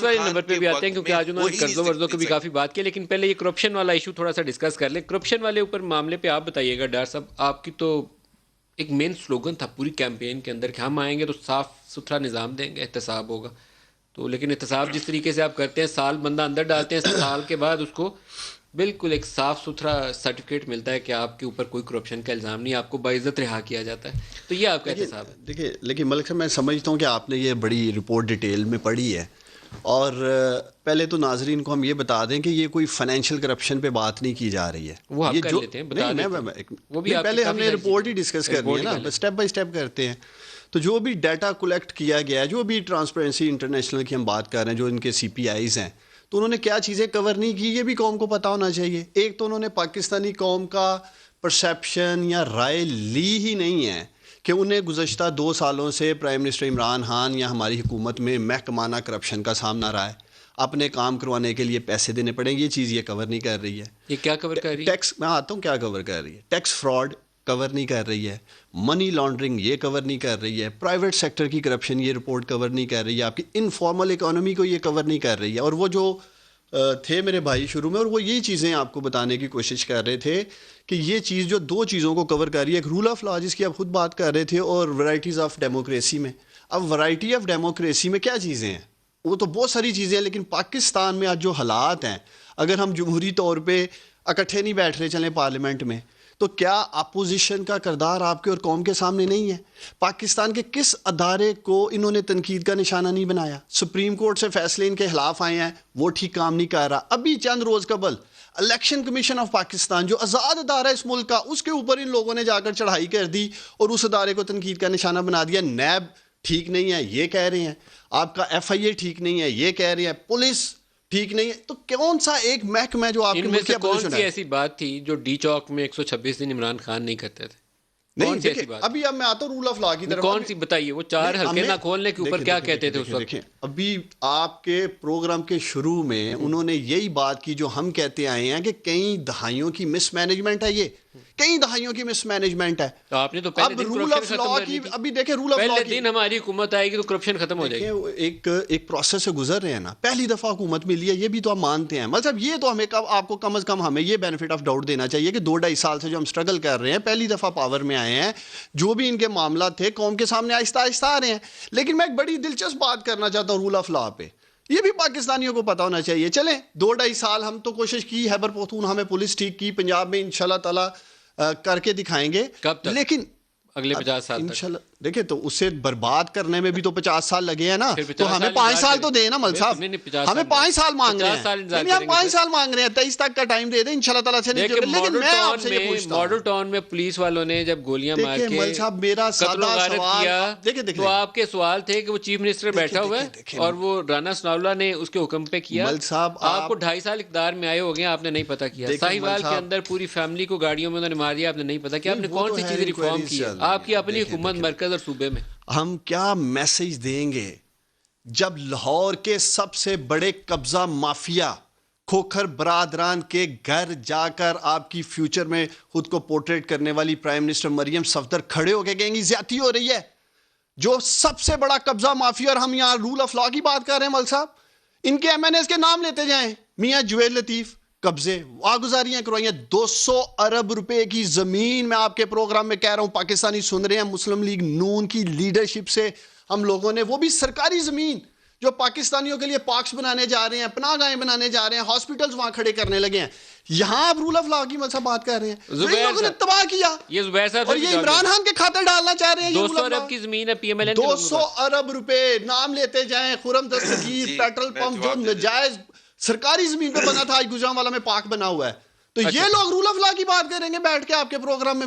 Next والے number پہ بھی آتے ہیں کیونکہ آج انہوں نے قرضوں ورضوں کی بھی کافی بات کی, لیکن پہلے یہ کرپشن والا ایشو تھوڑا سا ڈسکس کر لیں. کرپشن والے اوپر معاملے پہ آپ بتائیے گا ڈاکٹر صاحب, آپ کی تو ایک مین سلوگن تھا پوری کیمپین کے اندر کہ ہم آئیں گے تو صاف ستھرا نظام دیں گے, احتساب ہوگا. تو لیکن احتساب جس طریقے سے آپ کرتے ہیں, سال بندہ اندر ڈالتے ہیں, سال کے بعد اس کو بالکل ایک صاف ستھرا سرٹیفکیٹ ملتا ہے کہ آپ کے اوپر کوئی کرپشن کا الزام نہیں, آپ کو باعزت رہا کیا جاتا ہے. تو یہ آپ کا احتساب ہے. دیکھیے لیکن ملک صاحب میں سمجھتا ہوں کہ آپ نے یہ بڑی رپورٹ ڈیٹیل میں پڑھی ہے, اور پہلے تو ناظرین کو ہم یہ بتا دیں کہ یہ کوئی فائنینشیل کرپشن پہ بات نہیں کی جا رہی ہے. وہ آپ کر لیتے ہیں, بتا دیتے ہیں. پہلے ہم نے رپورٹ ہی ڈسکس کرنی ہے نا, اسٹیپ بائی اسٹیپ کرتے ہیں. تو جو بھی ڈیٹا کلیکٹ کیا گیا ہے, جو بھی ٹرانسپیرنسی انٹرنیشنل کی ہم بات کر رہے ہیں, جو ان کے سی پی آئیز ہیں, تو انہوں نے کیا چیزیں کور نہیں کی یہ بھی قوم کو پتہ ہونا چاہیے. ایک تو انہوں نے پاکستانی قوم کا پرسیپشن یا رائے لی ہی نہیں ہے کہ انہیں گزشتہ 2 سالوں سے پرائم منسٹر عمران خان یا ہماری حکومت میں محکمانہ کرپشن کا سامنا رہا ہے. اپنے کام کروانے کے لیے پیسے دینے پڑیں, یہ چیز یہ کور نہیں کر رہی ہے. یہ کیا کور کر رہی ہے؟ ٹیکس, میں آتا ہوں کیا کور کر رہی ہے. ٹیکس فراڈ کور نہیں کر رہی ہے, منی لانڈرنگ یہ کور نہیں کر رہی ہے, پرائیویٹ سیکٹر کی کرپشن یہ رپورٹ کور نہیں کر رہی ہے, آپ کی انفارمل اکانومی کو یہ کور نہیں کر رہی ہے. اور وہ جو تھے میرے بھائی شروع میں, اور وہ یہی چیزیں آپ کو بتانے کی کوشش کر رہے تھے کہ یہ چیز جو 2 چیزوں کو کور کر رہی ہے, ایک رول آف لا جس کی آپ خود بات کر رہے تھے, اور ورائٹیز آف ڈیموکریسی میں. اب ورائٹی آف ڈیموکریسی میں کیا چیزیں ہیں؟ وہ تو بہت ساری چیزیں ہیں, لیکن پاکستان میں آج جو حالات ہیں, اگر ہم جمہوری طور پہ اکٹھے نہیں بیٹھ رہے چلیں پارلیمنٹ میں, تو کیا اپوزیشن کا کردار آپ کے اور قوم کے سامنے نہیں ہے؟ پاکستان کے کس ادارے کو انہوں نے تنقید کا نشانہ نہیں بنایا؟ سپریم کورٹ سے فیصلے ان کے خلاف آئے ہیں, وہ ٹھیک کام نہیں کر رہا. ابھی چند روز قبل الیکشن کمیشن آف پاکستان جو آزاد ادارہ ہے اس ملک کا, اس کے اوپر ان لوگوں نے جا کر چڑھائی کر دی اور اس ادارے کو تنقید کا نشانہ بنا دیا. نیب ٹھیک نہیں ہے یہ کہہ رہے ہیں, آپ کا ایف آئی اے ٹھیک نہیں ہے یہ کہہ رہے ہیں, پولیس ٹھیک نہیں ہے. تو کون سا ایک محکمہ ہے جو آپ کے ملک کی کون سی ایسی بات تھی جو ڈی چوک میں 126 دن عمران خان نہیں کرتے تھے؟ نہیں دیکھیں, ابھی اب میں آتا ہوں رول آف لا کی طرف. کون سی بتائیے, وہ 4 حلقے نہ کھولنے کے اوپر کیا کہتے تھے اس وقت؟ دیکھیں ابھی آپ کے پروگرام کے شروع میں انہوں نے یہی بات کی جو ہم کہتے آئے ہیں کہ کئی دہائیوں کی مس مینجمنٹ ہے, یہ کئی دہائیوں کی مس مینجمنٹ ہے. تو آپ نے تو پہلے دن رول آف لا کی, ابھی دیکھیں رول آف لا پہلے دن ہماری حکومت آئے گی تو کرپشن ختم ہو جائے گی. ایک پروسیس سے گزر رہے ہیں نا, پہلی دفعہ حکومت ملی ہے, یہ بھی تو ہم مانتے ہیں. مطلب یہ تو ہمیں آپ کو کم از کم ہمیں یہ بینیفٹ آف ڈاؤٹ دینا چاہیے کہ 2-2.5 سال سے جو ہم اسٹرگل کر رہے ہیں, پہلی دفعہ پاور میں آئے ہیں, جو بھی ان کے معاملات تھے قوم کے سامنے آہستہ آہستہ آ رہے ہیں. لیکن میں ایک بڑی دلچسپ بات کرنا چاہتا ہوں رول آف لا پہ, یہ بھی پاکستانیوں کو پتہ ہونا چاہیے. چلیں 2-2.5 سال ہم تو کوشش کی, خیبر پختونخوا میں پولیس ٹھیک کی, پنجاب میں انشاءاللہ تعالی کر کے دکھائیں گے. کب تک؟ لیکن اگلے 50 سال انشاءاللہ دیکھیں, تو اسے برباد کرنے میں بھی تو 50 سال لگے ہیں نا, تو ہمیں 5 سال تو دیں نا مل صاحب. ہمیں 5 سال مانگ رہے ہیں, ہم 5 سال مانگ رہے ہیں, 23 تک کا ٹائم دے دیں انشاءاللہ تعالیٰ سے. لیکن میں آپ سے یہ پوچھتا ہوں, ماڈل ٹاؤن میں پولیس والوں نے جب گولیاں مار کے مل صاحب میرا سادہ سوال دیکھیں, تو آپ کے سوال تھے کہ وہ چیف منسٹر بیٹھا ہوا ہے اور وہ رانا ثناءاللہ نے اس کے حکم پہ کیا. مل صاحب آپ کو 2.5 سال اقتدار میں آئے ہو گئے, آپ نے نہیں پتا کیا. ساہیوال کے اندر پوری فیملی کو گاڑیوں میں انہوں نے مار دیا, آپ نے نہیں پتا کیا. آپ نے کون سی چیزیں ریفارم کی؟ آپ کی اپنی حکومت مرکز اور صوبے میں. ہم کیا میسج دیں گے جب لاہور کے سب سے بڑے قبضہ مافیا کھوکھر برادران کے گھر جا کر آپ کی فیوچر میں خود کو پورٹریٹ کرنے والی پرائم منسٹر مریم صفدر کھڑے ہو کے کہیں گی زیادتی ہو رہی ہے؟ جو سب سے بڑا قبضہ مافیا, اور ہم یہاں رول آف لا کی بات کر رہے ہیں مل صاحب, ان کے MNAs کے نام لیتے جائیں, میاں جویل لطیف قبضے واگزاریاں کروائیں, 200 ارب روپے کی زمین. میں آپ کے پروگرام میں کہہ رہا ہوں, پاکستانی سن رہے ہیں, مسلم لیگ نون کی لیڈرشپ سے ہم لوگوں نے, وہ بھی سرکاری زمین جو پاکستانیوں کے لیے پارکس بنانے جا رہے ہیں, پناہ گاہیں بنانے جا رہے ہیں, ہاسپٹلز وہاں کھڑے کرنے لگے ہیں. یہاں آپ رول آف لا کی مطلب بات کر رہے ہیں, ان لوگوں نے تباہ کیا, یہ زبیر صاحب اور یہ عمران خان کے کھاتے ڈالنا چاہ رہے ہیں. 200 ارب کی زمین ہے PMLN, 200 ارب روپے نام لیتے جائیں. خرم دستگیر پیٹرول پمپ جو نجائز سرکاری زمین پہ بنا تھا, آج گجرانوالا میں پارک بنا ہوا ہے. تو یہ لوگ رول آف لا کی بات کریں گے بیٹھ کے آپ کے پروگرام میں.